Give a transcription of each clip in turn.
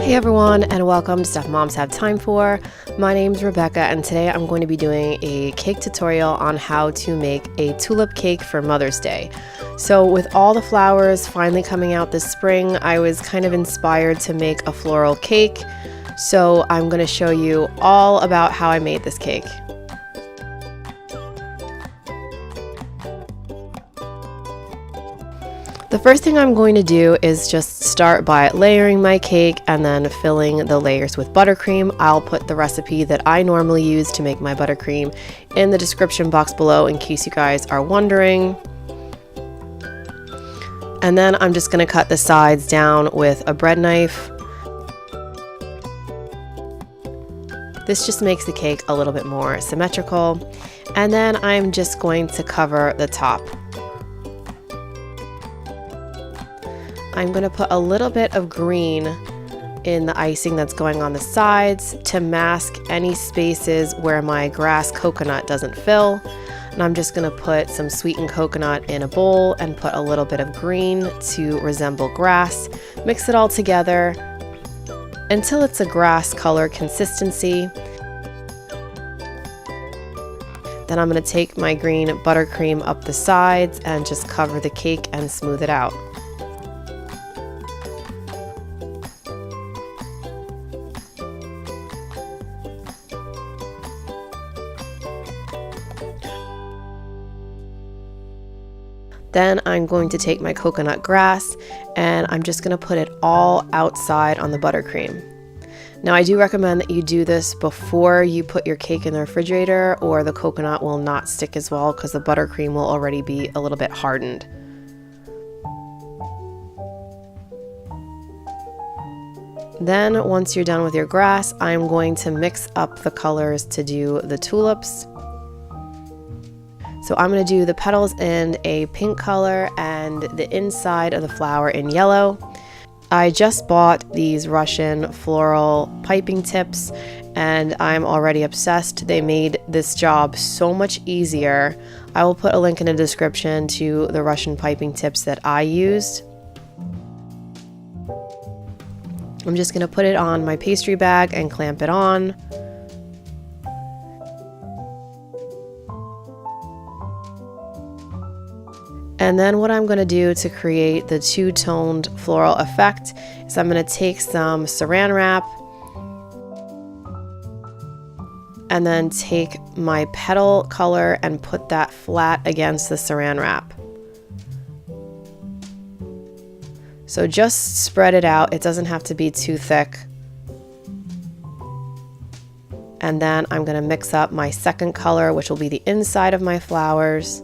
Hey everyone, and welcome to Stuff Moms Have Time For. My name's Rebecca, and today I'm going to be doing a cake tutorial on how to make a tulip cake for Mother's Day. So with all the flowers finally coming out this spring, I was kind of inspired to make a floral cake. So I'm going to show you all about how I made this cake. The first thing I'm going to do is just start by layering my cake and then filling the layers with buttercream. I'll put the recipe that I normally use to make my buttercream in the description box below in case you guys are wondering. And then I'm just going to cut the sides down with a bread knife. This just makes the cake a little bit more symmetrical. And then I'm just going to cover the top. I'm going to put a little bit of green in the icing that's going on the sides to mask any spaces where my grass coconut doesn't fill. And I'm just going to put some sweetened coconut in a bowl and put a little bit of green to resemble grass. Mix it all together until it's a grass color consistency. Then I'm going to take my green buttercream up the sides and just cover the cake and smooth it out. Then I'm going to take my coconut grass and I'm just going to put it all outside on the buttercream. Now I do recommend that you do this before you put your cake in the refrigerator, or the coconut will not stick as well because the buttercream will already be a little bit hardened. Then once you're done with your grass, I'm going to mix up the colors to do the tulips. So I'm going to do the petals in a pink color and the inside of the flower in yellow. I just bought these Russian floral piping tips and I'm already obsessed. They made this job so much easier. I will put a link in the description to the Russian piping tips that I used. I'm just going to put it on my pastry bag and clamp it on. And then what I'm going to do to create the two-toned floral effect is I'm going to take some saran wrap and then take my petal color and put that flat against the saran wrap. So just spread it out. It doesn't have to be too thick. And then I'm going to mix up my second color, which will be the inside of my flowers.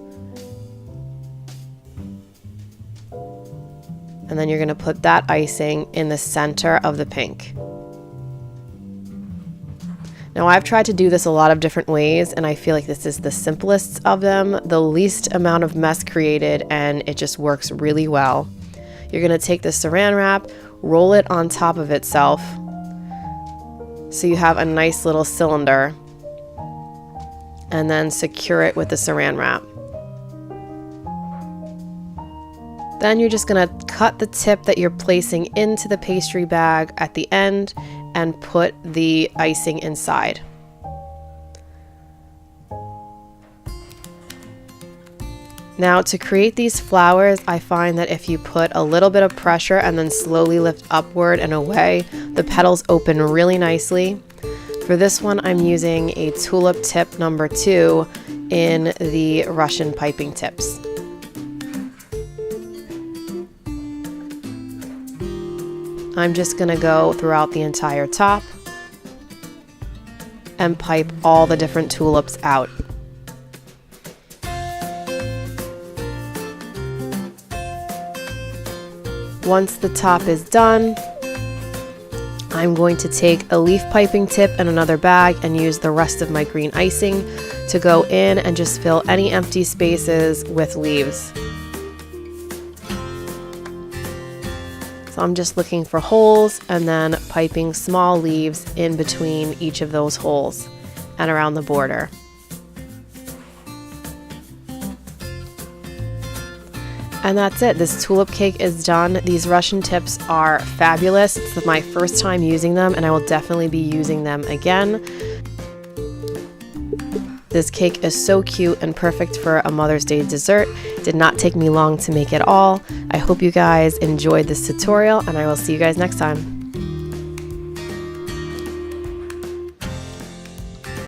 And then you're going to put that icing in the center of the pink. Now I've tried to do this a lot of different ways and I feel like this is the simplest of them, the least amount of mess created, and it just works really well. You're going to take the saran wrap, roll it on top of itself so you have a nice little cylinder, and then secure it with the saran wrap. Then you're just going to cut the tip that you're placing into the pastry bag at the end and put the icing inside. Now to create these flowers, I find that if you put a little bit of pressure and then slowly lift upward and away, the petals open really nicely. For this one, I'm using a tulip tip number 2 in the Russian piping tips. I'm just going to go throughout the entire top and pipe all the different tulips out. Once the top is done, I'm going to take a leaf piping tip and another bag and use the rest of my green icing to go in and just fill any empty spaces with leaves. So I'm just looking for holes and then piping small leaves in between each of those holes and around the border. And that's it. This tulip cake is done. These Russian tips are fabulous. It's my first time using them, and I will definitely be using them again. This cake is so cute and perfect for a Mother's Day dessert. Did not take me long to make it all. I hope you guys enjoyed this tutorial, and I will see you guys next time.